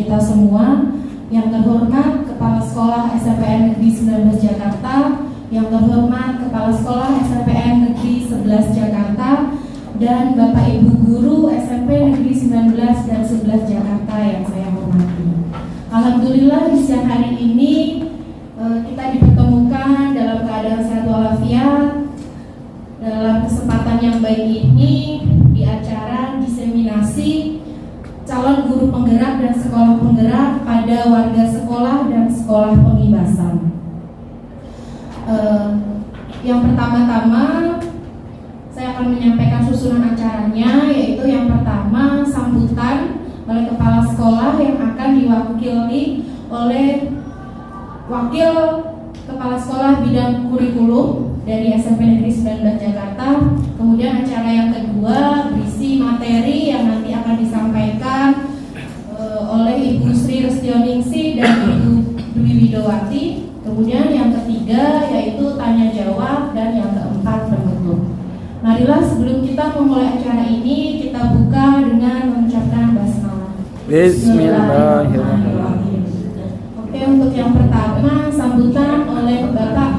kita semua. Yang terhormat Kepala Sekolah SMPN Negeri 19 Jakarta, yang terhormat Kepala Sekolah SMPN Negeri 11 Jakarta, dan Bapak Ibu Guru SMP Negeri 19 dan 11 Jakarta yang saya hormati. Alhamdulillah di siang hari ini kita dipertemukan dalam keadaan sehat walafiat dalam kesempatan yang baik ini di acara diseminasi calon guru penggerak dan sekolah penggerak pada warga sekolah dan sekolah pengibasan. Yang pertama-tama saya akan menyampaikan susunan acaranya, yaitu yang pertama sambutan oleh kepala sekolah yang akan diwakili oleh wakil kepala sekolah bidang kurikulum dari SMP Negeri 19 Jakarta. Kemudian acara yang kedua berisi materi yang nanti akan disampaikan oleh Ibu Sri Restioningsi dan Ibu Dwi Widowati. Kemudian yang ketiga yaitu tanya jawab, dan yang keempat penutup. Marilah sebelum kita memulai acara ini kita buka dengan mengucapkan basmalah. Bismillahirrahmanirrahim. Oke, untuk yang pertama sambutan oleh Bapak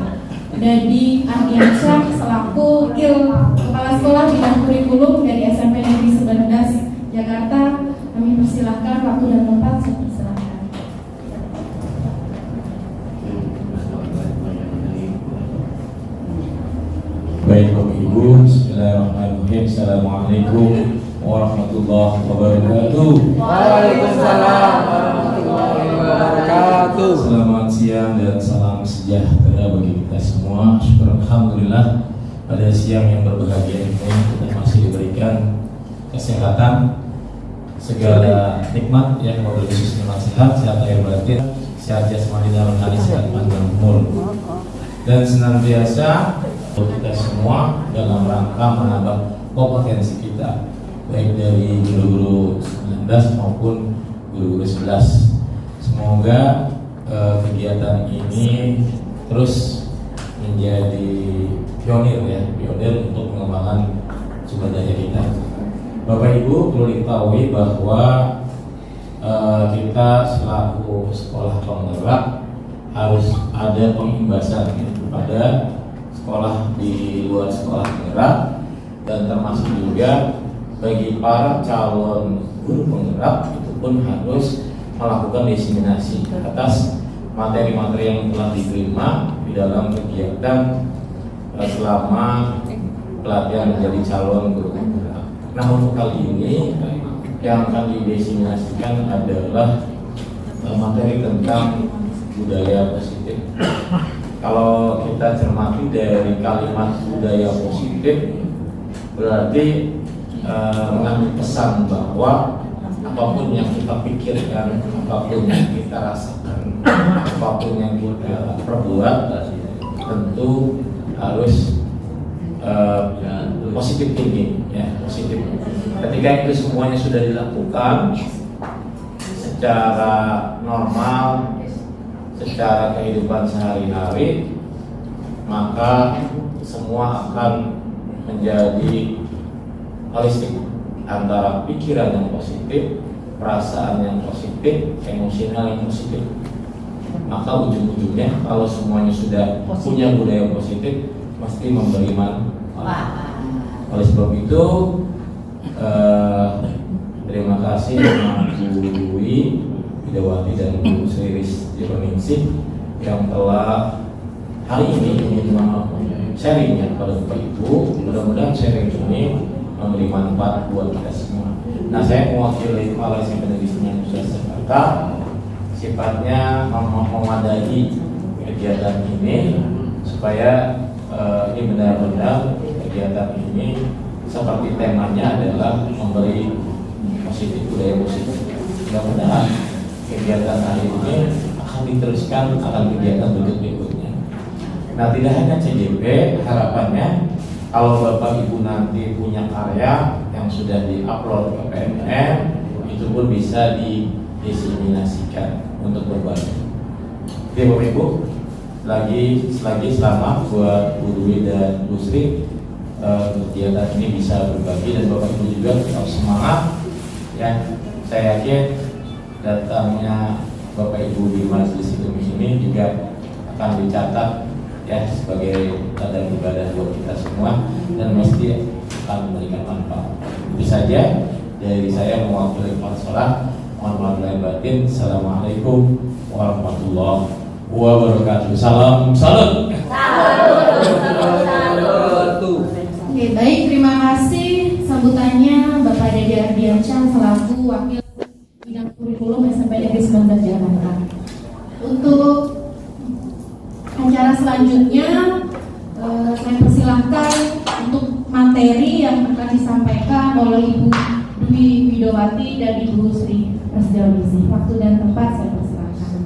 Dadi Ardiansyah selaku Wakil Kepala Sekolah Bidang Kurikulum dari SMP Negeri 19 Jakarta. Kami persilahkan, waktu dan tempat saya persilahkan. Baik Bapak Ibu, bismillahirrahmanirrahim. Assalamualaikum warahmatullahi wabarakatuh. Waalaikumsalam warahmatullahi wabarakatuh. Selamat siang dan salam sejahtera bagi kita semua. Syukur alhamdulillah pada siang yang berbahagia ini kita masih diberikan kesehatan, segala nikmat yang memberi khususnya sehat lahir batin, sehat jasmani dan rohani, sehat panjang umur, dan senantiasa kita semua dalam rangka menambah kompetensi kita, baik dari guru-guru 19 maupun guru-guru 11. Semoga kegiatan ini terus menjadi pionir untuk pengembangan sumber daya kita. Bapak Ibu perlu diketahui bahwa kita selaku sekolah penggerak harus ada pengimbasan kepada sekolah di luar sekolah penggerak, dan termasuk juga bagi para calon guru penggerak itu pun harus melakukan diseminasi atas materi-materi yang telah diterima di dalam kegiatan selama pelatihan menjadi calon guru penggerak. Nah, untuk kali ini yang akan didiseminasikan adalah materi tentang budaya positif. Kalau kita cermati dari kalimat budaya positif, berarti mengambil pesan bahwa apapun yang kita pikirkan, apapun yang kita rasakan, apapun yang kita perbuat, tentu harus positif thinking, positif. Ketika itu semuanya sudah dilakukan secara normal, secara kehidupan sehari-hari, maka semua akan menjadi holistik, antara pikiran yang positif, perasaan yang positif, emosional yang positif. Maka ujung-ujungnya kalau semuanya sudah punya budaya positif, mesti memberi manfaat. Oleh sebab itu, terima kasih Bu Dwi Widowati dan Bu Sri Restioningsi yang telah hari ini sharingnya kepada Bapak Ibu. Mudah-mudahan sharing ini memberi manfaat buat kita semua. Nah, saya mewakili Kepala SMP Negeri 19 Jakarta, sifatnya memadai kegiatan ini supaya ini benar-benar kegiatan ini seperti temanya adalah memberi positif, budaya positif. Mudah-mudahan kegiatan hari ini akan diteruskan, akan kegiatan berikutnya. Nah, tidak hanya CJP, harapannya kalau Bapak Ibu nanti punya karya yang sudah di-upload ke PNM, itu pun bisa didiseminasikan untuk berbagi. Oke Bapak Ibu, lagi selamat buat Bu Dwi dan Bu Sri. Kegiatan ini bisa berbagi, dan Bapak Ibu juga tetap semangat. Ya, saya yakin datangnya Bapak Ibu di majelis ilmu ini juga akan dicatat ya sebagai tanda ibadah buat kita semua dan mesti akan memberikan manfaat. Itu saja dari saya mewakili Fasolah. Mohon maaf lahir batin. Assalamualaikum warahmatullahi wabarakatuh. Salam salut. Oke, baik, terima kasih sambutannya Bapak Dede Ardiansyah selaku Wakil Bidang Kurikulum SMP Negeri 19 Jakarta. Untuk acara selanjutnya saya persilahkan untuk materi yang akan disampaikan oleh Ibu Dwi Widowati dan Ibu Sri Rasdalwizi. Waktu dan tempat saya persilahkan.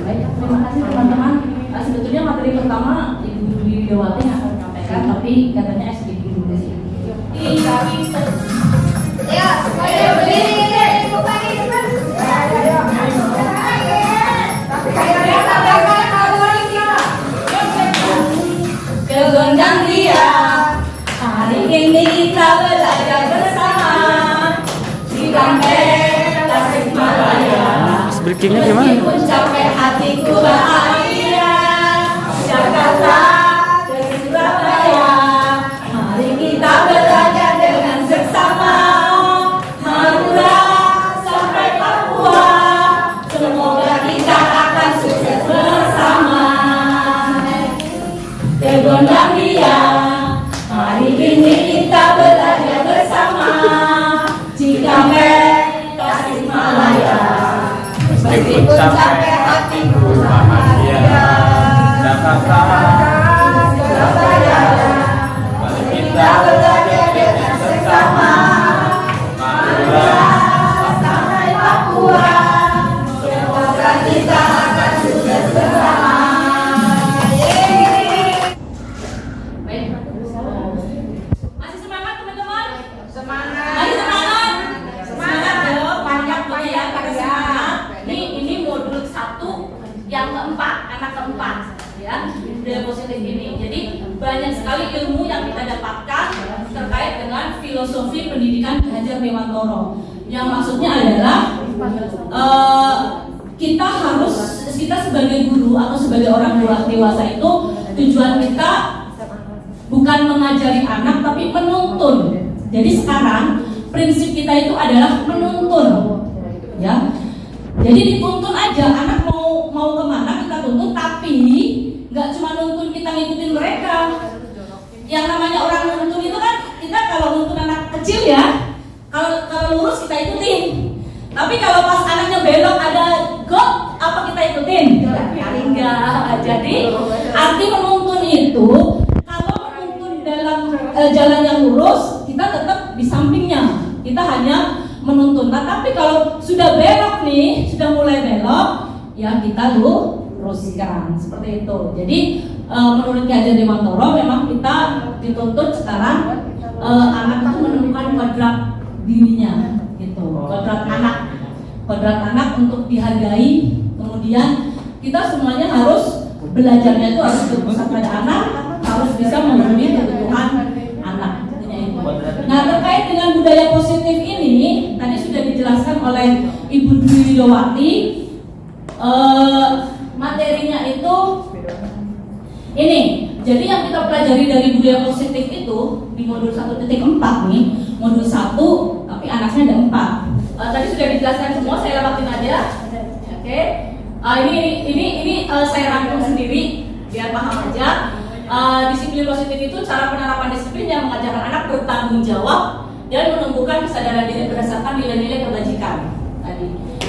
Baik, terima kasih teman-teman. Sebetulnya materi pertama Ibu Dwi Widowati yang akan menyampaikan, tapi katanya SPG dulu di sini. Ya, ayo berdiri, bukan di depan. Kegondang dia, hari ini kita belajar bersama di Kampung Tasikmalaya. Breakingnya gimana? Meskipun capek hatiku bahagia, Jakarta dari Surabaya. Mari kita belajar dengan seksama, Madura sampai Papua. Semoga kita akan sukses bersama. Tegondang dia, hari ini kita belajar bersama Cikampek, Tasikmalaya. Meskipun capek hatiku bahagia, Jakarta, Surabaya. mari Kita belajar dengan seksama, Madura sampai Papua. Semoga kita akan sukses bersama. Baik, masih semangat teman-teman? Semangat. Masih semangat? Semangat dong, banyak banget ya pada semangat. Ini modul 1 yang keempat, anak keempat ya, budaya positif ini. Jadi banyak sekali ilmu yang kita dapatkan terkait dengan filosofi pendidikan Hajar Dewantoro. Yang maksudnya adalah kita sebagai guru atau sebagai orang dewasa itu tujuan kita bukan mengajari anak tapi menuntun. Jadi sekarang prinsip kita itu adalah menuntun, ya. Jadi dituntun aja, anak mau kemana kita tuntun, tapi nggak cuma nuntun kita ngikutin mereka. Yang namanya orang nuntun itu kan kita kalau nuntun anak kecil ya, kalau lurus kita ikutin. Tapi kalau pas anaknya belok ada got, apa kita ikutin? Kali enggak. Jadi arti menuntun itu kalau menuntun dalam jalan yang lurus, kita tetap di sampingnya. Kita hanya menuntun. Nah, tapi kalau sudah belok nih, sudah mulai belok, ya kita luruskan seperti itu. Jadi menurut Ki Hajar Dewantoro memang kita dituntut sekarang anak itu menemukan kuadrat dirinya, gitu. Kuadrat anak untuk dihargai. Kemudian kita semuanya harus belajarnya itu harus berpusat pada anak, harus bisa memenuhi kebutuhan anak. Nah, terkait dengan budaya positif ini tadi sudah dijelaskan oleh Ibu Dwi Widowati. Materinya itu ini. Jadi yang kita pelajari dari budaya positif itu di modul 1.4 nih, modul 1 tapi anaknya ada 4. Tadi sudah dijelaskan semua, saya lewatin aja. Oke. Ini saya rangkum sendiri biar paham aja. Disiplin positif itu cara penerapan disiplin yang mengajarkan anak bertanggung jawab dan menumbuhkan kesadaran diri berdasarkan nilai-nilai kebajikan tadi.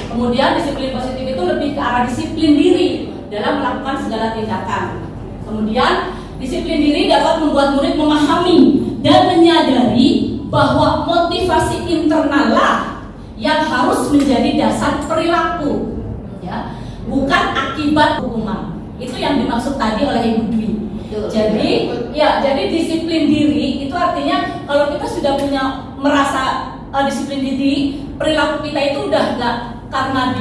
Kemudian disiplin positif itu lebih ke arah disiplin diri dalam melakukan segala tindakan. Kemudian disiplin diri dapat membuat murid memahami dan menyadari bahwa motivasi internal lah yang harus menjadi dasar perilaku, ya, bukan akibat hukuman. Itu yang dimaksud tadi oleh Ibu Dwi. Jadi disiplin diri itu artinya kalau kita sudah punya merasa disiplin diri, perilaku kita itu udah nggak karena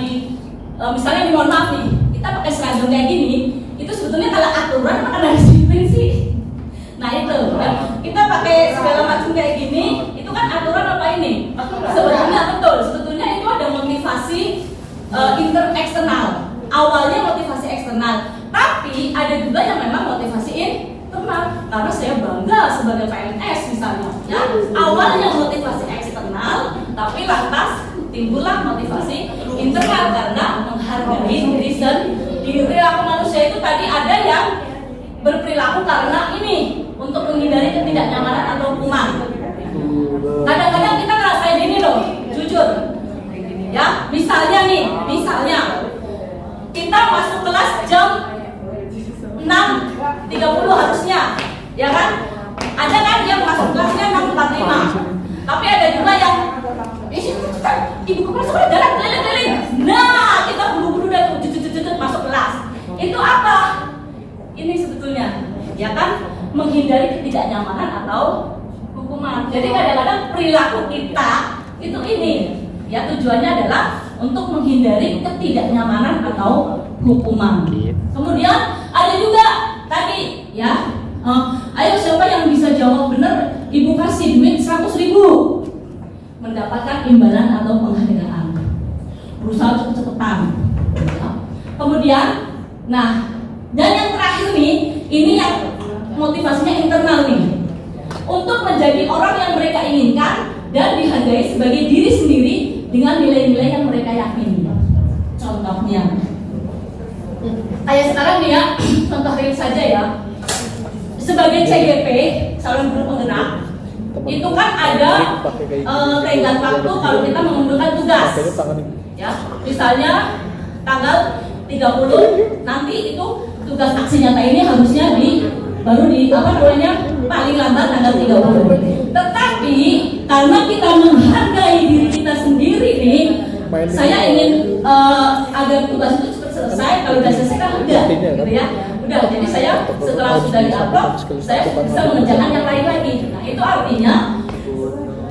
misalnya mohon maaf nih, kita pakai seragam kayak gini, itu sebetulnya kalau aturan maka ada disiplin sih. Nah itu, kita pakai segala macam kayak gini, itu kan aturan apa ini. Sebetulnya betul, sebetulnya itu ada motivasi eksternal. Awalnya motivasi eksternal, tapi ada juga yang memang motivasi internal. Karena saya bangga sebagai PNS misalnya, ya. Awalnya motivasi eksternal, tapi lantas timbullah motivasi internal karena menghargai diri sendiri. Perilaku manusia itu tadi ada yang berperilaku karena ini untuk menghindari ketidaknyamanan atau hukuman. Kadang-kadang kita ngerasain ini loh, jujur. Ya, misalnya kita masuk kelas jam 6.30 harusnya, ya kan? Ada kan yang masuk kelasnya 6.45. Tapi ada juga yang ibu kepala sekolah jalan keliling-keliling. Nah, kita buru-buru dan masuk kelas. Itu apa? Ini sebetulnya, ya kan? Menghindari ketidaknyamanan atau hukuman. Jadi kadang-kadang perilaku kita itu ini, ya tujuannya adalah untuk menghindari ketidaknyamanan atau hukuman. Kemudian ada juga tadi, ya, ayo siapa yang bisa jawab benar? Ibu kasih duit 100.000, mendapatkan imbalan atau penghargaan. Berusaha cepet-cepetan. Ya. Kemudian, nah, dan yang terakhir nih, ini yang motivasinya internal nih, untuk menjadi orang yang mereka inginkan dan dihargai sebagai diri sendiri dengan nilai-nilai yang mereka yakini. Contohnya, kayak sekarang nih ya, contoh real saja ya. Sebagai CGP, calon guru penggerak, itu kan ada tenggat waktu kalau kita mengundurkan tugas. Ya, misalnya tanggal 30 nanti itu tugas aksi nyata ini harusnya baru di paling lambat tanggal 30. Tetapi karena kita menghargai diri kita sendiri nih, saya ingin agar tugas itu cepat selesai. Kalau sudah selesai kan udah, gitu ya. Udah, jadi saya setelah sudah di-upload, saya bisa mengerjakan yang lain lagi. Nah, itu artinya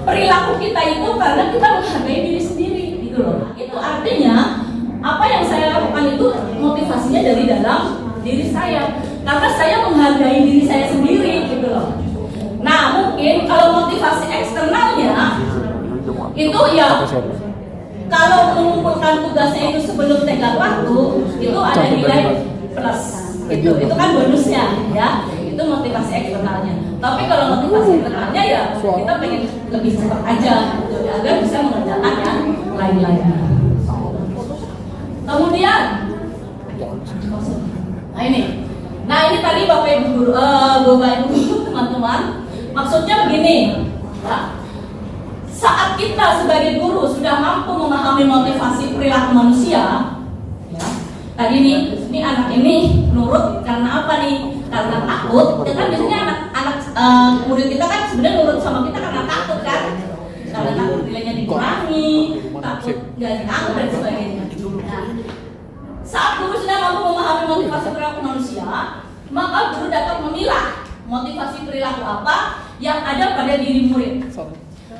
perilaku kita itu karena kita menghargai diri sendiri, gitu loh. Itu artinya apa yang saya lakukan itu motivasinya dari dalam diri saya, karena saya menghargai diri saya sendiri, gitu loh. Nah, mungkin kalau motivasi eksternalnya itu ya kalau mengumpulkan tugasnya itu sebelum tenggat waktu itu ada nilai plus, itu kan bonusnya, ya. Itu motivasi eksternalnya. Tapi kalau motivasi internalnya ya kita pengen lebih cepat aja, gitu, agar bisa mengerjakan yang lain-lain. Kemudian, nah ini tadi Bapak Ibu guru, teman-teman, maksudnya begini, ya. Saat kita sebagai guru sudah mampu memahami motivasi perilaku manusia, ya, tadi ini anak ini nurut karena apa nih? Karena takut. Ya kan biasanya anak murid kita kan sebenarnya nurut sama kita karena takut kan? Karena takut nilainya dikurangi, takut nggak dianggap dan sebagainya. Nah, saat guru sudah mampu memahami motivasi perilaku manusia, maka guru dapat memilah motivasi perilaku apa yang ada pada diri murid.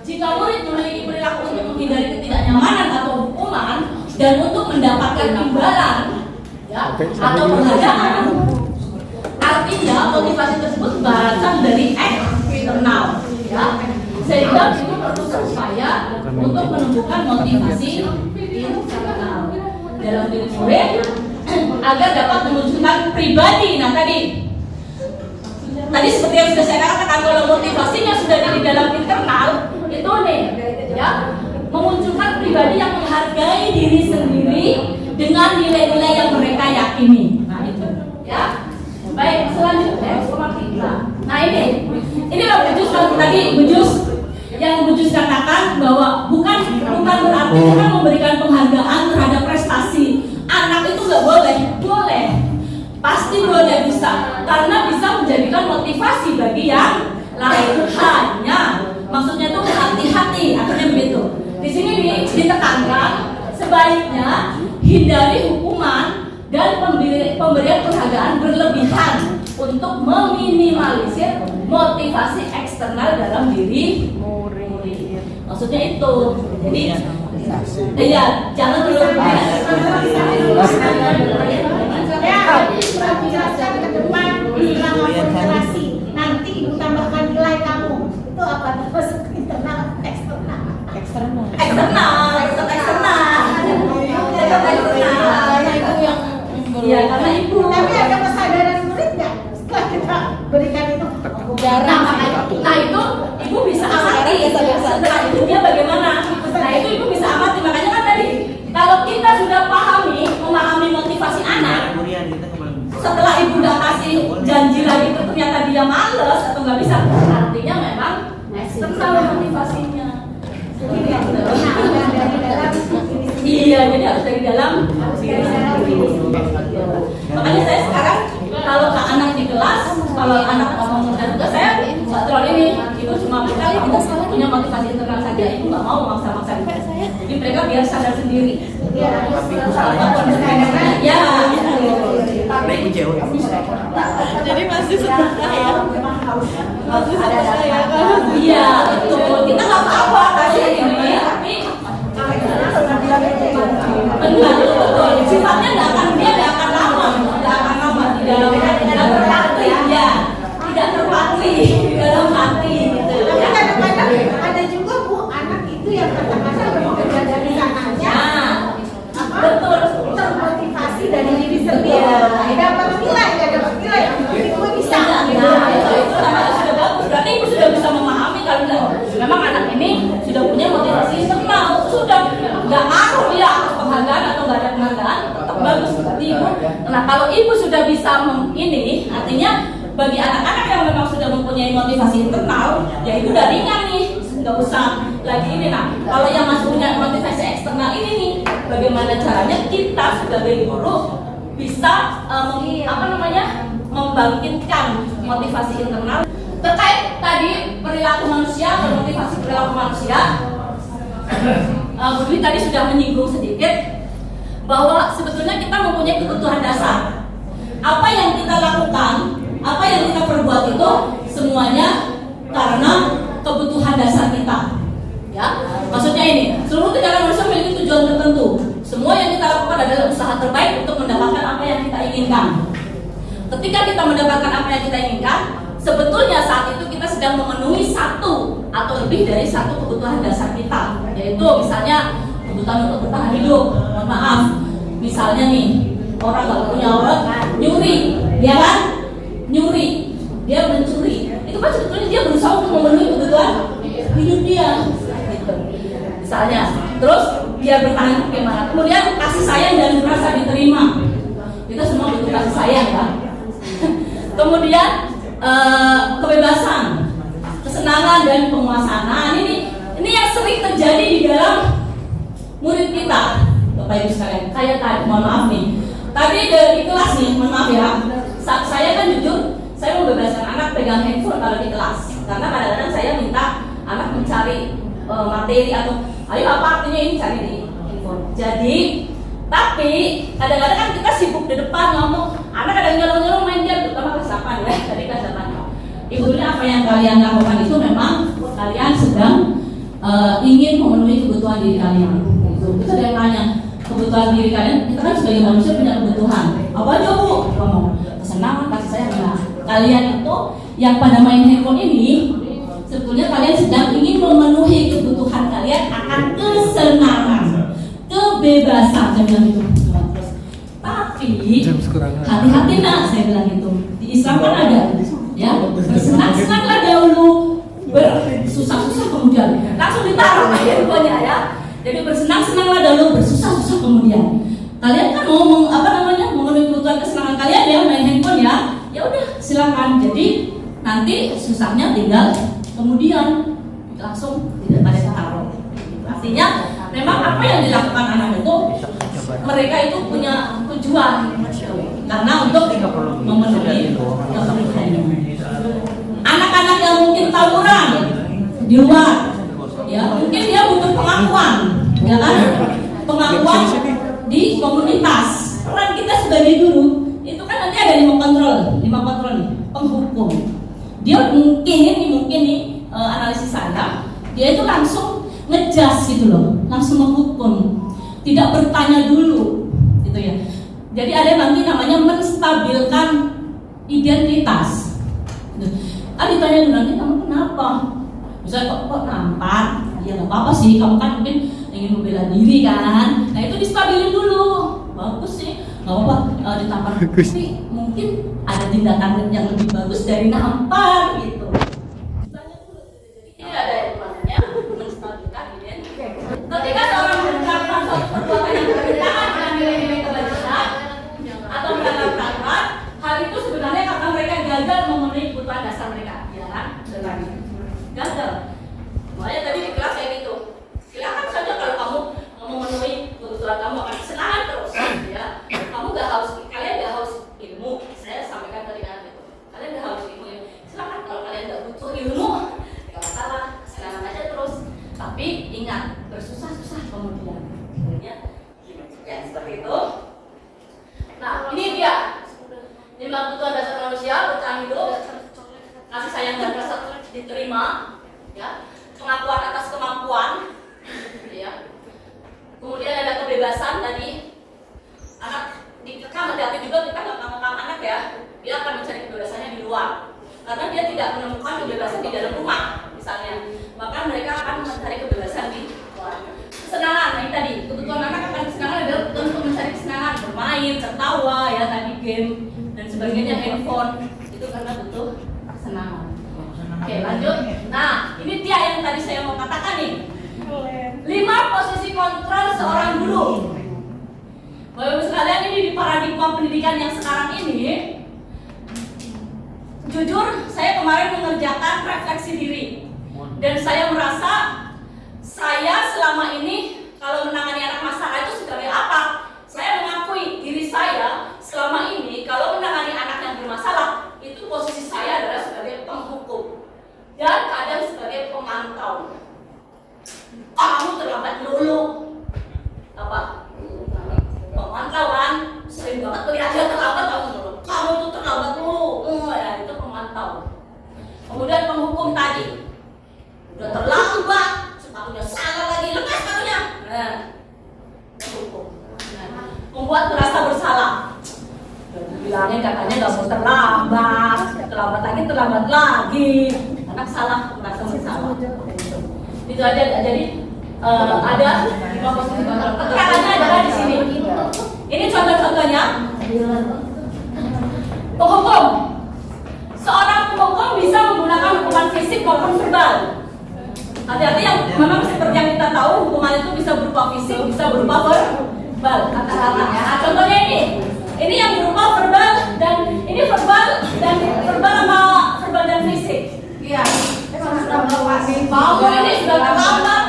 Jika murid memiliki perilaku untuk menghindari ketidaknyamanan atau hukuman dan untuk mendapatkan imbalan, ya, atau penghargaan, artinya motivasi tersebut berasal dari eksternal, ya. Sehingga itu perlu upaya untuk menumbuhkan motivasi internal dalam diri murid agar dapat memunculkan pribadi. Nah tadi seperti yang sudah saya katakan, kalau motivasinya sudah dari dalam internal itu nih, ya, memunculkan pribadi yang menghargai diri sendiri dengan nilai-nilai yang mereka yakini. Nah itu, ya. Baik, selanjutnya nah ini loh tadi Bu Jus katakan bahwa bukan berarti kita memberikan penghargaan terhadap prestasi anak itu nggak boleh, pasti boleh, bisa, karena bisa menjadikan motivasi bagi yang lain. Hanya maksudnya tuh hati-hati, artinya begitu. Di sini ditekankan sebaiknya hindari hukuman dan pemberian penghargaan berlebihan untuk meminimalisir motivasi eksternal dalam diri murid. Maksudnya itu. Jadi iya, jangan berlebihan. Jelaskan ke depan bilang konsentrasi. Nanti Ibu tambahkan nilai kamu. Itu apa? Masuk internal, eksternal. eksternal. Iya, karena ibu. Tapi ada kesadaran murid nggak setelah kita berikan itu? Nah itu ibu bisa amati setelah itu dia bagaimana. Nah itu ibu bisa amati, makanya kan tadi kalau kita sudah memahami motivasi anak, setelah ibu udah kasih janji lagi ternyata dia males atau nggak bisa, artinya memang eksternal motivasinya. Iya, jadi harus dari dalam. Makanya saya sekarang kalau ke anak di kelas, kalau anak ngomong dan tugas saya nggak terlalu ini, ibu cuma mereka kita punya motivasi internal saja, ibu nggak mau maksa-maksa. Jadi mereka biar sadar sendiri. Ya. Jadi masih setengah ya. Masih setengah ya. Iya, betul. Kita nggak apa-apa kasih ini, tapi betul. Sifatnya nggak akan lama, tidak terpatri dalam hati gitu. Tapi kadang-kadang ada juga bu anak itu yang kata-kata bekerja dari sananya, Betul. termotivasi dari diri sendiri. Dapat nilai, nggak dapat nilai, itu bisa. Itu namanya sudah bagus. Berarti ibu sudah bisa memahami kalau memang anak ini sudah punya motivasi internal, sudah nggak ngaruh dia penghargaan atau nggak ada penghargaan, tetap bagus berarti ibu. Nah kalau ibu sudah bisa ini, artinya bagi anak-anak yang memang sudah mempunyai motivasi internal, ya itu udah ringan nih, nggak usah lagi ini. Nah kalau yang masih punya motivasi eksternal ini nih, bagaimana caranya kita sebagai guru bisa membangkitkan motivasi internal terkait tadi perilaku manusia dan motivasi perilaku manusia. Bu Dwi tadi sudah menyinggung sedikit bahwa sebetulnya kita mempunyai kebutuhan dasar. Apa yang kita lakukan, apa yang kita perbuat itu semuanya karena kebutuhan dasar kita. Ya, maksudnya ini, seluruh tindakan manusia memiliki tujuan tertentu. Semua yang kita lakukan adalah usaha terbaik untuk mendapatkan apa yang kita inginkan. Ketika kita mendapatkan apa yang kita inginkan, sebetulnya saat itu kita sedang memenuhi satu atau lebih dari satu kebutuhan dasar kita, yaitu misalnya kebutuhan untuk bertahan hidup. Mohon maaf, misalnya nih orang nggak punya orang nyuri, ya kan? Nyuri, dia mencuri. Itu kan sebetulnya dia berusaha untuk memenuhi kebutuhan hidup dia. Gitu. Misalnya, terus dia bertahan hidup gimana? Kemudian kasih sayang dan merasa diterima. Kita semua butuh kasih sayang, kan? Kemudian kebebasan, kesenangan dan penguasaan. Nah, ini yang sering terjadi di dalam murid kita, Bapak Ibu sekalian. Kayak tadi, mohon maaf nih. Tadi di kelas nih, mohon maaf ya. Saya kan jujur, saya membebaskan anak pegang handphone kalau di kelas. Karena kadang-kadang saya minta anak mencari materi atau ayo apa artinya ini cari di handphone. Jadi tapi kadang-kadang kan kita sibuk di depan ngomong, anak kadang nyolong-nyolong main game, terutama kelas 8 ya, tadi kelas 8. Ibunya apa yang kalian lakukan itu memang kalian sedang ingin memenuhi kebutuhan diri kalian. Itu ada yang nanya, kebutuhan diri kalian, kita kan sebagai manusia punya kebutuhan. Apa aja bu? Ngomong kesenangan, kasih sayang. Nah, kalian itu yang pada main handphone ini, sebetulnya kalian sedang ingin memenuhi kebutuhan kalian akan kesenangan, kebebasan, saya bilang itu. Terus, tapi hati-hati nak, saya bilang itu. Di Islam kan ada, ya bersenang-senanglah dahulu, bersusah-susah kemudian langsung ditaruh handphonenya ya. Jadi bersenang-senanglah dahulu, bersusah-susah kemudian. Kalian kan mau memenuhi kebutuhan kesenangan kalian ya, main handphone ya. Ya udah silakan. Jadi nanti susahnya tinggal kemudian langsung tidak pada taruh. Artinya memang apa yang dilakukan anak itu, mereka itu punya tujuan karena untuk memenuhi kebutuhannya. Anak-anak yang mungkin tawuran di luar, ya mungkin dia butuh pengakuan, ya kan? Pengakuan di komunitas. Peran kita sebagai guru itu kan nanti ada 5 kontrol nih, penghukum. Dia mungkin nih analisis saya, dia itu langsung ngejas gitu loh, langsung menghukum, tidak bertanya dulu, gitu ya. Jadi ada nanti namanya menstabilkan identitas. Gitu. Ditanya dulu nanti kamu kenapa? Misalnya kok nampak, ya nggak apa-apa sih, kamu kan mungkin ingin membela diri kan. Nah itu distabilin dulu, bagus sih, nggak apa-apa ditampar. Tapi mungkin ada tindakan yang lebih bagus dari nampar gitu. Jadi ada yang namanya menstabilkan gitu. Ketika seorang melakukan suatu perbuatan yang bertentangan dengan nilai-nilai kebajikan atau melanggar, hal itu sebenarnya karena mereka gagal memenuhi kebutuhan dasar mereka, ya kan? Lagi gagal. Makanya tadi di kelas kayak gitu. Silakan saja kalau kamu memenuhi kebutuhan kamu akan kesenangan terus, ya. Kamu gak haus, kalian gak haus ilmu. Saya sampaikan tadi kan gitu. Kalian gak haus ilmu. Silakan kalau kalian gak butuh ilmu, gak masalah, kesenangan aja terus. Tapi ingat, bersusah-susah kemudian. Ya seperti itu. Nah ini dia 5 kebutuhan dasar manusia: bertahan hidup, kasih sayang dan rasa diterima, ya, pengakuan atas kemampuan, ya. Kemudian ada kebebasan tadi. Anak dikekang, hati-hati juga kita nggak mengekang anak ya. Dia akan mencari kebebasannya di luar, karena dia tidak menemukan kebebasan di dalam rumah, misalnya. Maka mereka akan mencari kebebasan di luar. Kesenangan, nah ini tadi kebutuhan anak akan kesenangan adalah kebutuhan untuk mencari kesenangan, bermain, tertawa, ya tadi game dan sebagainya, handphone itu karena butuh kesenangan. Oke lanjut. Nah ini dia yang tadi saya mau katakan nih. 5 posisi kontrol seorang guru. Bapak Ibu sekalian, ini di paradigma pendidikan yang sekarang ini, jujur saya kemarin mengerjakan refleksi diri dan saya merasa saya selama ini kalau menangani anak masalah itu sebagai apa? Saya mengakui diri saya selama ini kalau menangani anak yang bermasalah itu posisi saya adalah sebagai penghukum dan kadang sebagai pemantau. Kamu terlambat dulu, apa? Pemantauan sering banget melihat dia terlambat, kamu tuh terlambat dulu, ya itu pemantau. Kemudian penghukum tadi, udah terlambat, sepatunya salah lagi, lepas sepatunya. Nah, penghukum. Nah, membuat merasa bersalah. Bilangnya katanya nggak mau terlambat lagi, anak salah merasa bersalah. Itu aja, jadi ada 5 posisi kontrol. Keterangannya adalah di sini. Ini contoh-contohnya. Penghukum. Seorang penghukum bisa menggunakan hukuman fisik maupun verbal. Hati-hati yang memang seperti yang kita tahu, hukuman itu bisa berupa fisik, bisa berupa verbal. Kata-kata. Nah, contohnya ini yang berupa verbal dan ini verbal sama verbal dan fisik. Iya. Mau ini sudah terlambat.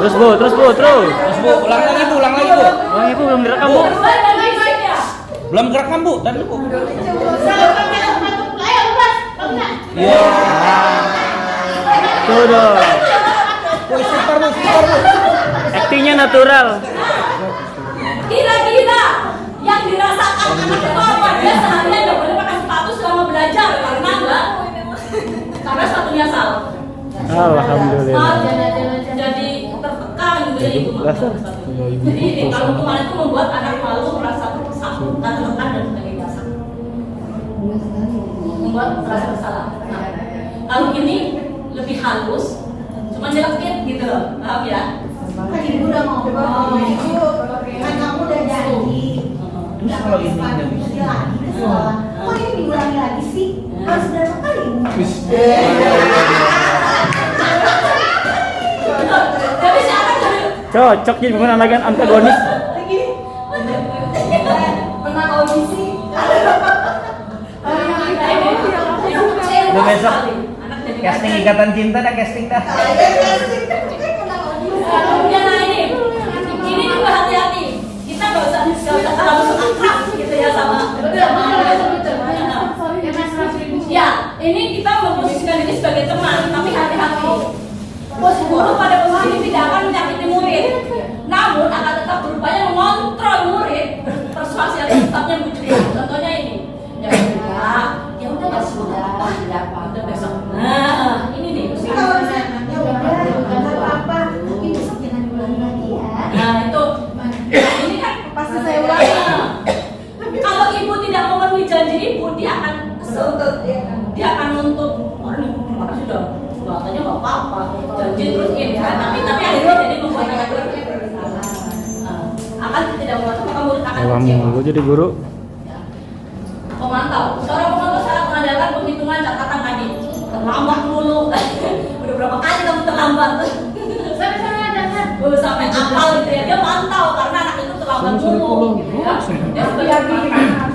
Terus bu, ulang lagi bu. Oh ibu belum direkam bu. Belum direkam bu, tadi bu. Iya. Tuh dong. Istighfar bu. Aktingnya natural. Kira-kira yang dirasakan anak itu apa? Dia seharian nggak boleh pakai sepatu selama belajar karena sepatunya salah. Alhamdulillah. Jadi tertekan gitu ya ibu. Jadi kalau hukuman itu membuat anak malu, merasa bersalah, tertekan dan sebagainya. Membuat merasa bersalah. Nah, kalau ini lebih halus, cuma nyelekit gitu loh, paham ya? Kan ibu udah ngomong, ibu kan kamu udah janji nggak pakai sepatu putih lagi ke sekolah. Kok ini diulangi lagi sih? Harus berapa kali ibu? Tapi si anak dari Cocok jadi penggunaan lagi antagonis. Pernah audisi? Lu besok casting Ikatan Cinta dah casting dah. Kemudian nah ini juga hati-hati. Kita nggak usah terlalu akrab gitu ya sama. Ya, ini kita memposisikan diri sebagai teman, tapi hati-hati. Guru pada posisi ini tidak akan menyakiti murid, namun akan tetap berupaya mengontrol murid, persuasi atau tetapnya bujukan. Contohnya ini, ya udah nggak apa-apa, udah besok. Nah, ini nih. Kalau misalnya ya udah nggak apa-apa, tapi besok jangan diulangi lagi ya. Nah itu, ini kan Pasti saya ulangi. kalau ibu tidak memenuhi janji akan Kalau kecewa. mau jadi guru. Ya. Pemantau, seorang pemantau sangat mengandalkan penghitungan catatan tadi. Terlambat mulu. Udah berapa kali kamu terlambat? Sampai akal gitu ya, dia mantau karena anak itu terlambat mulu gitu ya. Dia sebagai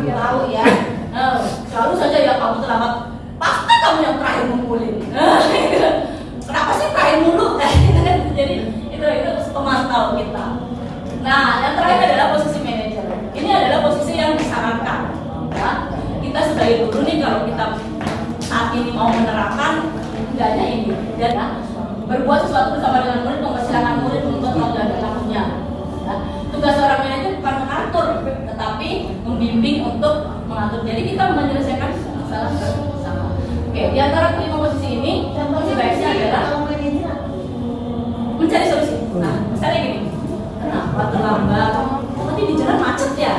tahu ya. Selalu saja ya kamu terlambat, pasti kamu yang terakhir ngumpulin. Kenapa sih terakhir mulu? Jadi itu pemantau kita. Nah, yang terakhir adalah posisi manajer. Ini adalah posisi yang disarankan. Ya. Kita sebagai guru nih kalau kita saat ini mau menerapkan hendaknya ini, dan berbuat sesuatu bersama dengan murid, mempersilahkan murid untuk membuat lakunya. Ya. Tugas seorang manajer bukan mengatur, tetapi membimbing untuk mengatur. Jadi kita menyelesaikan masalah bersama. Oke, di antara kelima posisi ini, sebaiknya adalah mencari solusi. Nah, misalnya gini, kenapa terlambat? Tadi di jalan macet ya.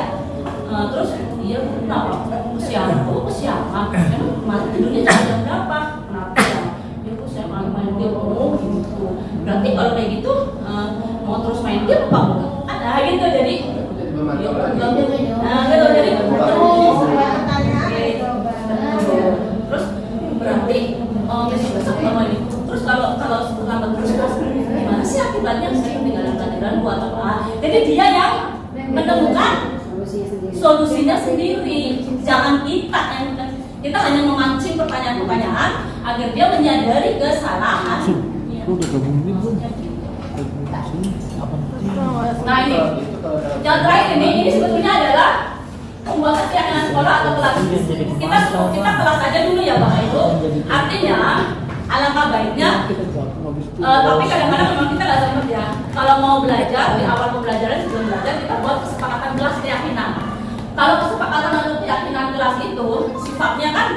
Terus iya kenapa? Kesiangan, kesiangan. Emang kemarin tidurnya jam berapa? Kenapa ya? Ya kok saya main game gitu. Berarti kalau kayak gitu mau terus main game apa? Nah gitu jadi. Nah gitu jadi. Terus berarti besok lama ini. Terus kalau lambat terus gimana sih akibatnya? Saya ketinggalan pelajaran buat apa? Jadi dia yang menemukan solusinya sendiri. Jangan kita hanya memancing pertanyaan-pertanyaan agar dia menyadari kesalahan. Nah ini, yang terakhir ini sebetulnya adalah pembuatan keyakinan sekolah atau kelas. Kita kelas aja dulu ya Bapak Ibu. Artinya alangkah baiknya. Tapi kadang-kadang memang kita nggak sempat ya. Kalau mau belajar di awal pembelajaran sebelum belajar kita buat kesepakatan kelas keyakinan. Kalau kesepakatan atau keyakinan kelas itu sifatnya kan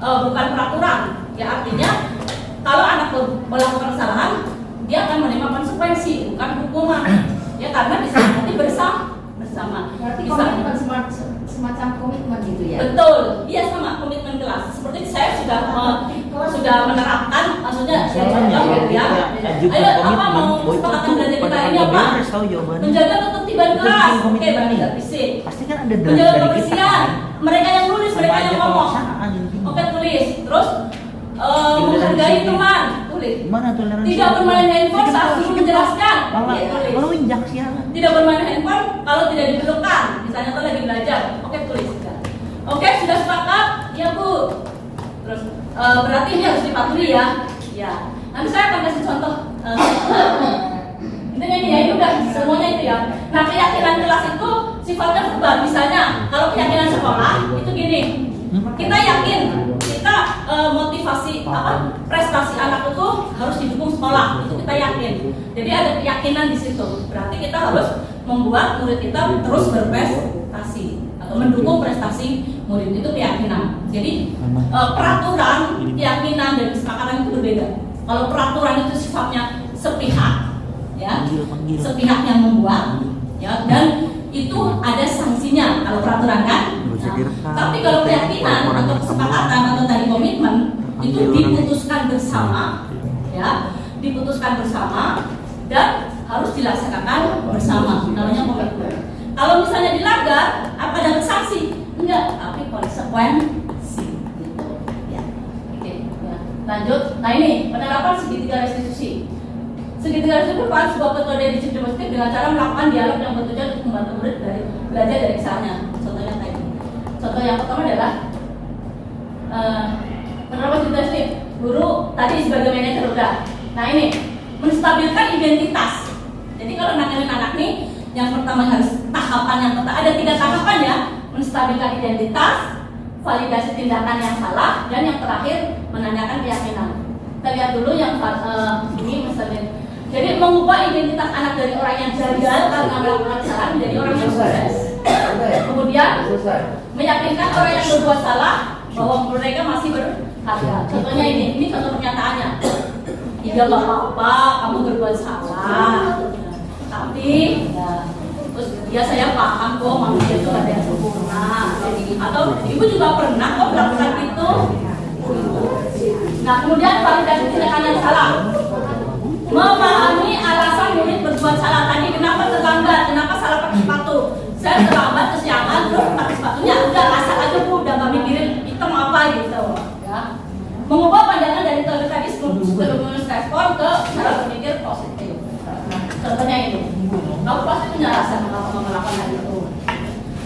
bukan peraturan. Ya artinya kalau anak melakukan kesalahan dia akan menerima konsekuensi bukan hukuman. Ya karena disepakati bersama. Berarti komitmen semacam komitmen gitu ya? Betul, iya sama komitmen kelas. Seperti saya sudah menerapkan, maksudnya ya. Ayo apa mau kesepakatan belajar kita ini apa? Menjaga ketertiban kelas. Oke, belajar fisik. Pasti kan ada Menjaga kebersihan. Mereka yang nulis, mereka yang ngomong. Oke, tulis. Terus menghargai teman, tulis. Gimana toleransi? Tidak bermain handphone saat guru menjelaskan. Kalau injak sialan. Tidak bermain handphone kalau tidak diperlukan. Misalnya kalau lagi belajar. Oke, tulis. Oke, sudah sepakat? Ya, Bu. Terus berarti ini harus dipatuhi ya. Ya. Nanti saya akan kasih contoh. Intinya ini ya, itu udah semuanya itu ya. Nah, keyakinan kelas itu sifatnya berubah. Misalnya, kalau keyakinan sekolah itu gini. Kita yakin kita motivasi prestasi anak itu harus didukung sekolah, itu kita yakin. Jadi ada keyakinan di situ. Berarti kita harus membuat murid kita terus berprestasi atau mendukung prestasi murid, itu keyakinan. Jadi peraturan, keyakinan dan kesepakatan itu berbeda. Kalau peraturan itu sifatnya sepihak, ya, sepihak yang membuat, ya, dan itu ada sanksinya kalau peraturan kan. Tapi kalau keyakinan atau kesepakatan atau tadi komitmen itu diputuskan bersama, ya, diputuskan bersama dan harus dilaksanakan bersama. Namanya komitmen. Kalau misalnya dilanggar, apa ada sanksi? Enggak, tapi konsekuensi. Gitu. Ya. Oke. Ya. Lanjut. Nah ini penerapan segitiga restitusi. Segitiga restitusi merupakan sebuah metode disiplin positif dengan cara melakukan dialog yang bertujuan untuk membantu murid belajar dari kesalahannya. Contohnya tadi. Contoh yang pertama adalah penerapan segitiga restitusi. Guru tadi sebagai manajer udah. Nah ini menstabilkan identitas. Jadi kalau nanganin anak nih, yang pertama harus tahapan yang pertama ada 3 tahapan ya, menstabilkan identitas, validasi tindakan yang salah, dan yang terakhir menanyakan keyakinan. Kita lihat dulu yang ini menstabil. Jadi mengubah identitas anak dari orang yang gagal karena melakukan kesalahan menjadi orang yang sukses. Kemudian meyakinkan orang yang berbuat salah bahwa mereka masih berharga. Contohnya ini contoh pernyataannya. Iya gak apa-apa, kamu berbuat salah. Tapi ya, terus ya saya paham kok manusia itu ada yang sempurna. Atau ibu juga pernah kok melakukan itu. Nah kemudian validasi tindakan yang salah. Memahami alasan murid berbuat salah tadi, kenapa terlambat, kenapa salah pakai sepatu. Saya terlambat terlambat kesiangan terus pakai sepatunya udah asal aja Bu, udah nggak mikirin hitam apa gitu ya. Mengubah pandangan dari teori tadi stimulus respon ke cara berpikir positif. Contohnya ini, kamu pasti punya alasan mengapa melakukan hal itu.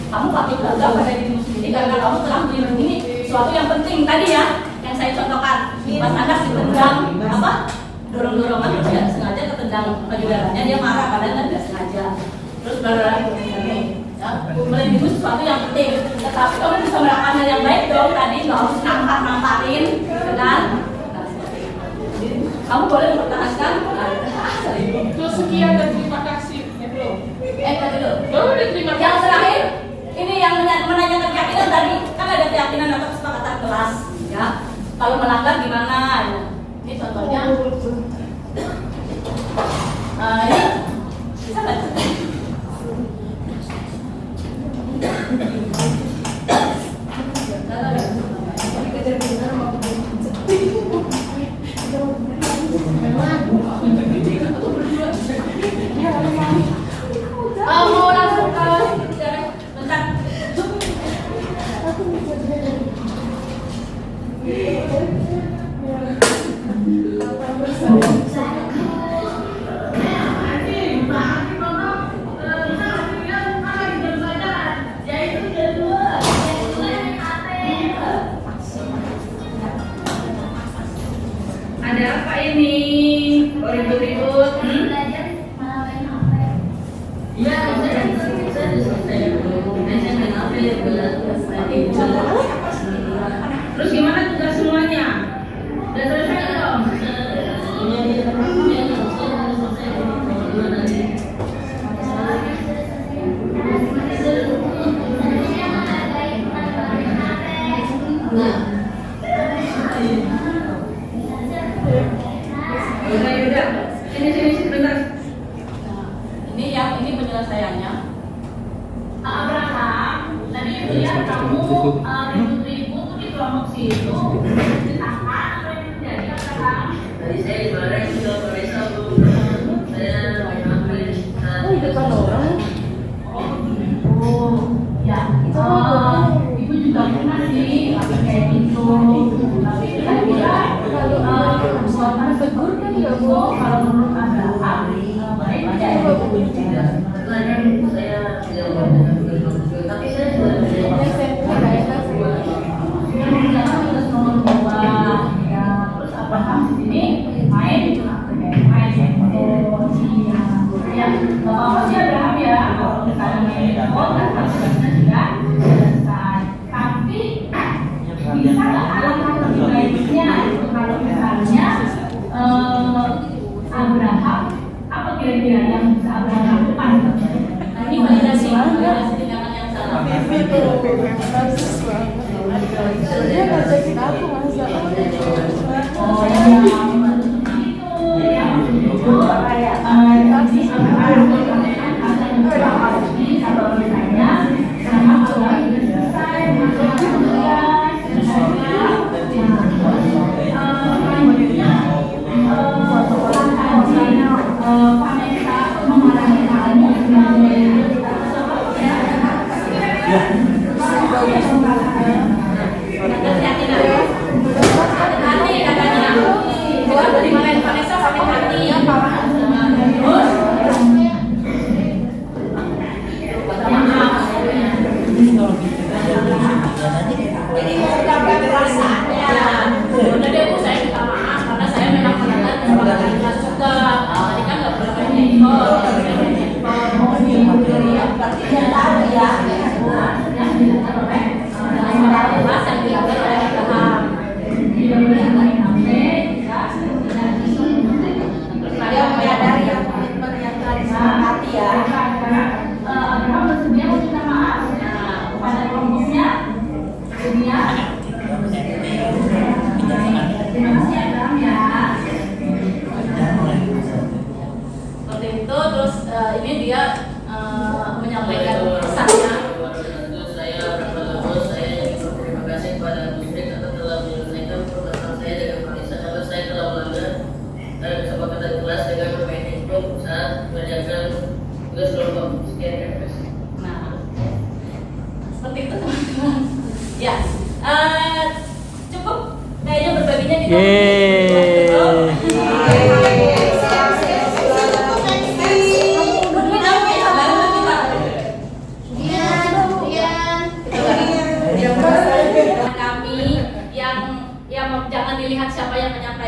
Kamu pakai bangga pada dirimu sendiri karena kamu telah melindungi sesuatu yang penting tadi ya, yang saya contohkan. Pas anak ditendang apa? Dorong-dorongan itu ya sengaja ketendang payudaranya, dia marah padahal kan tidak sengaja. Terus berlari ya, melindungi sesuatu yang penting. Tetapi kamu bisa melakukan hal yang baik dong tadi, nggak harus namparin, kan? Kamu boleh mempertahankan. Sekian dan terima kasih. Tadi dulu. Baru diterima Yang terakhir, ini yang menanyakan keyakinan tadi, kan ada keyakinan atau kesepakatan kelas, ya. Kalau melanggar gimana? Ya. Ini contohnya. Ini bisa nggak? Mau langsung ke bentar. Ada apa ini? Oh, ribut-ribut. Iya, terus gimana tugas semuanya? Udah selesai belum? Udah. Sini sebentar. Ini penyelesaiannya. Abraham, tadi ibu lihat kamu ribut-ribut di kelompok situ. Ditangkap apa yang terjadi Abraham? Tadi saya dimarahin juga Teresa Bu. Saya mengambil di depan orang. Oh gitu. Ya, ibu juga pernah sih kayak gitu. Tapi kira-kira kalau suasana tegur kan ya Bu, kalau menurut Abraham baik aja ya Bu. Saya tidak tapi saya sudah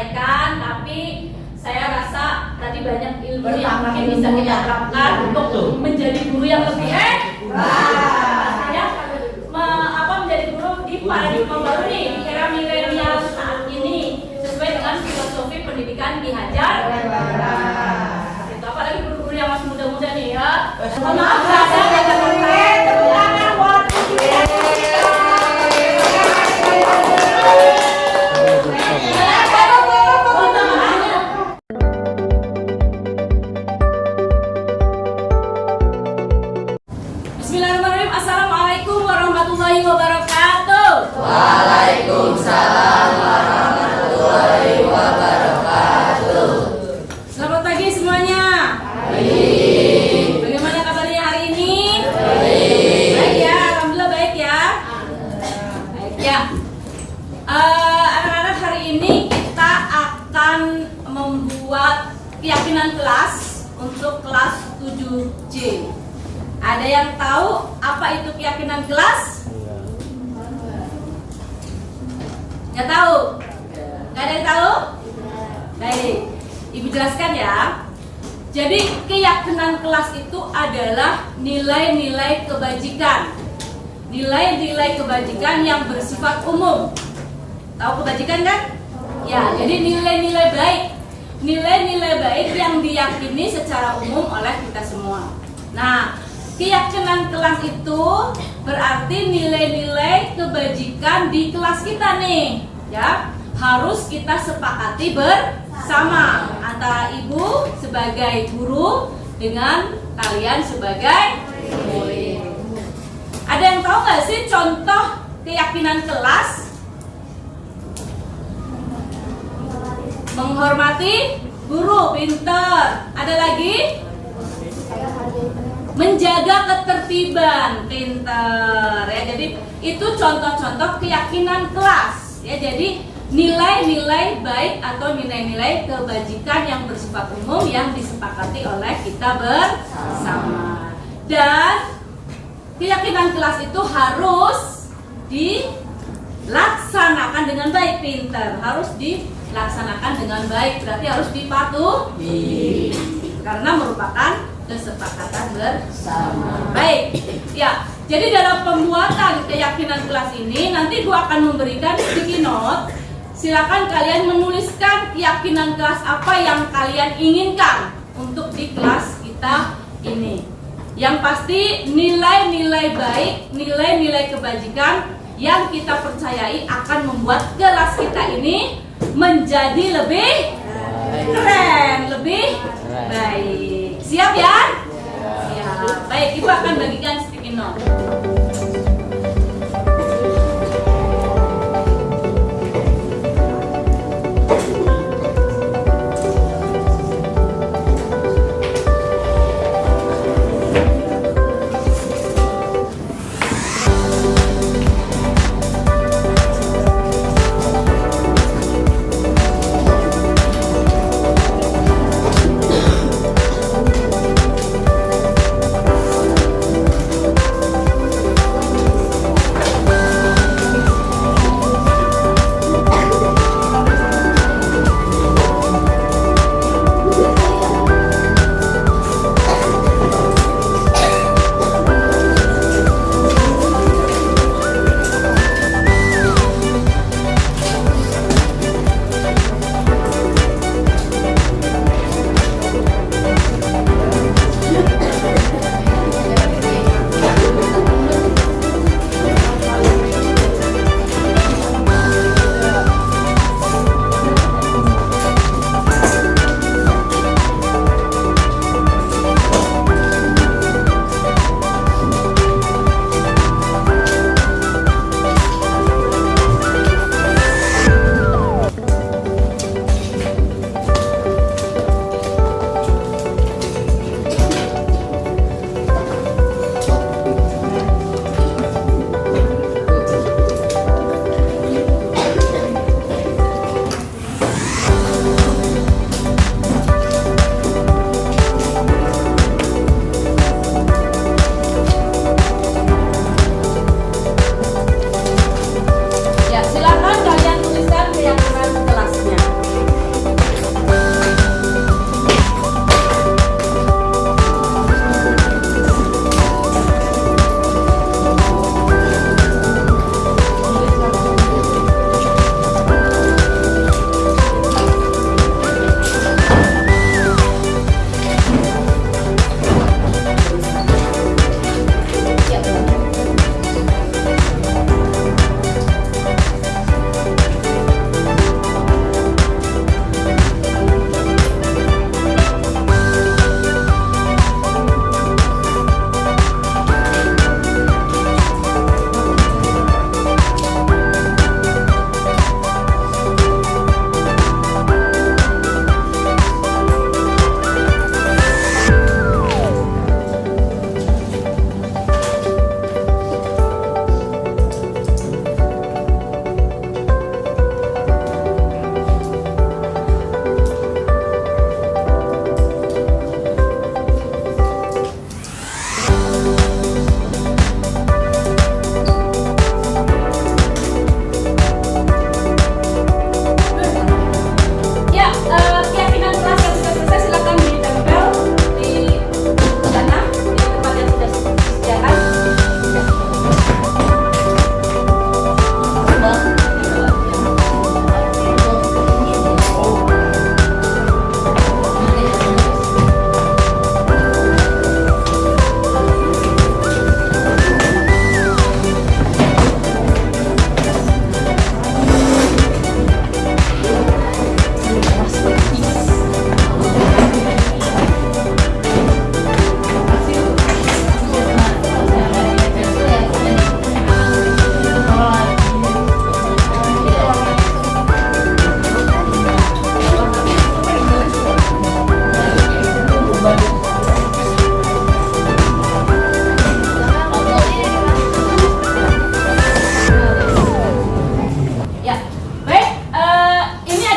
sampaikan, tapi saya rasa tadi banyak ilmu yang mungkin bisa kita terapkan untuk menjadi guru yang lebih ya, menjadi guru di paradigma baru nih, di era milenial saat ini, sesuai dengan filosofi pendidikan Ki Hajar. Itu apalagi guru-guru yang masih muda-muda nih ya. Maaf berasa ada teman-teman, tepuk tangan buat Bismillahirrahmanirrahim. Assalamualaikum warahmatullahi wabarakatuh. Waalaikumsalam warahmatullahi wabarakatuh. Selamat pagi semuanya. Bagaimana kabarnya hari ini? Baik ya, alhamdulillah baik ya. Baik ya. Anak-anak, hari ini kita akan membuat keyakinan kelas untuk kelas 7C. Ada yang tahu apa itu keyakinan kelas? Nggak tahu? Nggak ada yang tahu? Baik, Ibu jelaskan ya. Jadi keyakinan kelas itu adalah nilai-nilai kebajikan. Nilai-nilai kebajikan yang bersifat umum. Tahu kebajikan kan? Ya, jadi nilai-nilai baik. Nilai-nilai baik yang diyakini secara umum oleh kita semua. Nah, keyakinan kelas itu berarti nilai-nilai kebajikan di kelas kita nih, ya. Harus kita sepakati bersama antara ibu sebagai guru dengan kalian sebagai murid. Ada yang tahu nggak sih contoh keyakinan kelas? Menghormati guru, pinter. Ada lagi? Menjaga ketertiban, pinter ya. Jadi itu contoh-contoh keyakinan kelas ya. Jadi nilai-nilai baik atau nilai-nilai kebajikan yang bersifat umum yang disepakati oleh kita bersama. Dan keyakinan kelas itu harus dilaksanakan dengan baik, pinter. Harus dilaksanakan dengan baik, berarti harus dipatuhi karena merupakan kesepakatan bersama. Baik, ya. Jadi dalam pembuatan keyakinan kelas ini nanti gua akan memberikan sticky note. Silakan kalian menuliskan keyakinan kelas apa yang kalian inginkan untuk di kelas kita ini. Yang pasti nilai-nilai baik, nilai-nilai kebajikan yang kita percayai akan membuat kelas kita ini menjadi lebih keren, lebih baik. Siap ya? Siap. Baik, Ibu akan bagikan sticky note.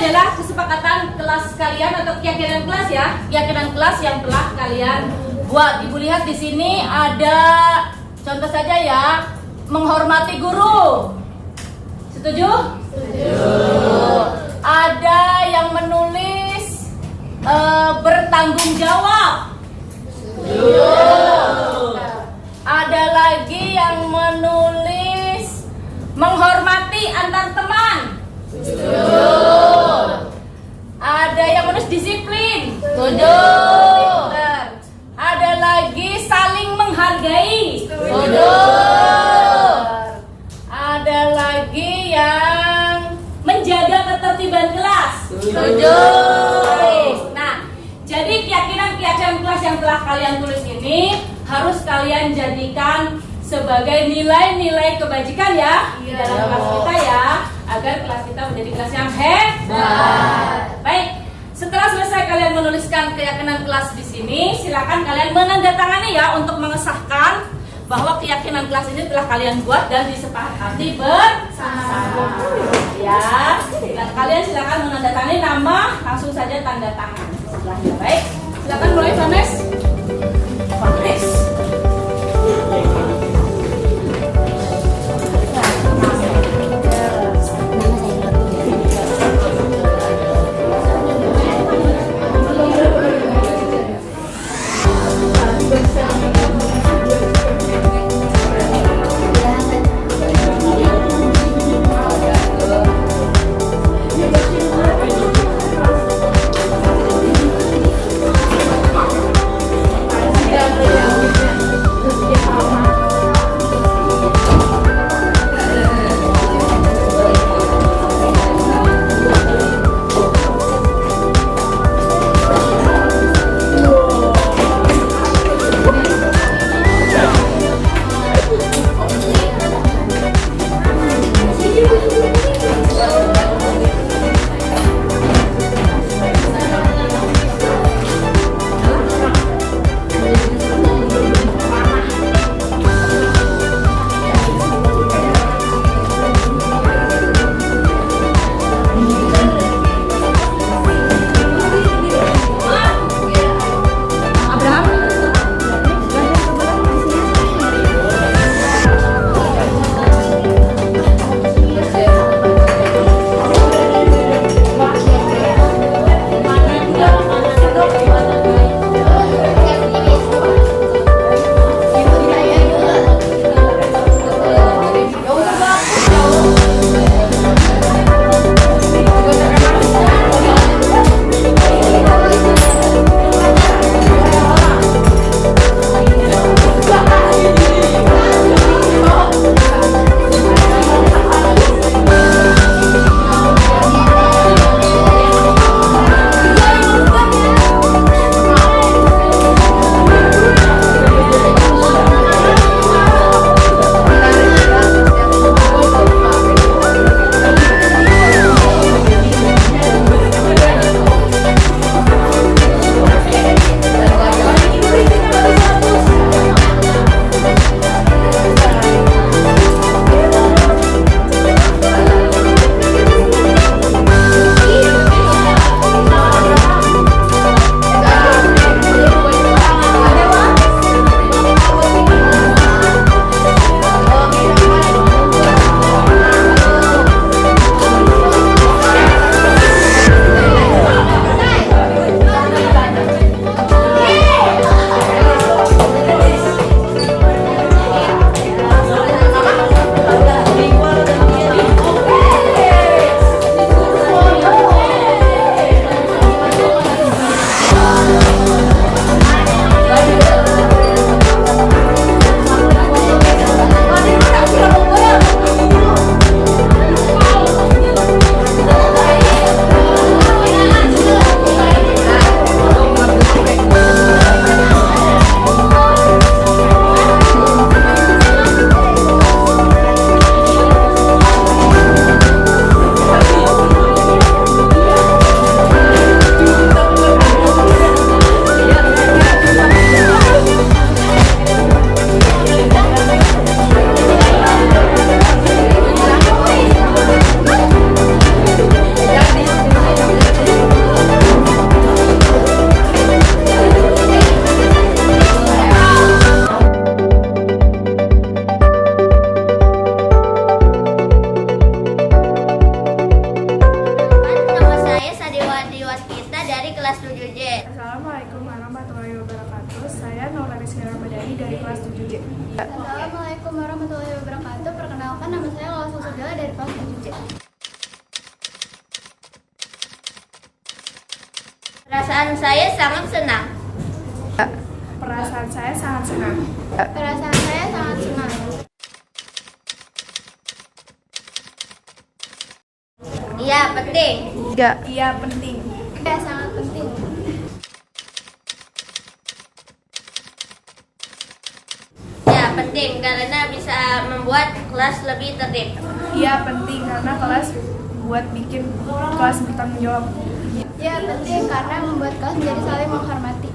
adalah kesepakatan kelas kalian atau keyakinan kelas ya, keyakinan kelas yang telah kalian buat. Ibu lihat di sini ada contoh saja ya, menghormati guru. Setuju? Setuju. Ada yang menulis bertanggung jawab. Setuju. Ada lagi yang menulis menghormati antar teman. Setuju. Ada yang menulis disiplin. Setuju. Ada lagi saling menghargai. Setuju. Ada lagi yang menjaga ketertiban kelas. Setuju. Nah, jadi keyakinan kelas yang telah kalian tulis ini harus kalian jadikan sebagai nilai-nilai kebajikan ya di dalam kelas kita ya, agar kelas kita menjadi kelas yang hebat. Baik, setelah selesai kalian menuliskan keyakinan kelas di sini, silakan kalian menandatangani ya untuk mengesahkan bahwa keyakinan kelas ini telah kalian buat dan disepakati bersama. Ya, dan kalian silakan menandatangani nama, langsung saja tanda tangan sebelahnya. Baik, silakan mulai Vanes. Vanes. Ya. Assalamualaikum warahmatullahi wabarakatuh. Perkenalkan, nama saya Lola Susudela dari kelas 7C. Perasaan saya sangat senang. Perasaan saya sangat senang. Perasaan saya sangat senang. Iya, penting. Iya, penting. Ya, sangat penting. Ya, penting karena bisa membuat kelas lebih tertib. Iya, penting karena kelas buat bikin kelas bertanggung jawab. Ya, penting karena membuat kelas menjadi saling menghormati.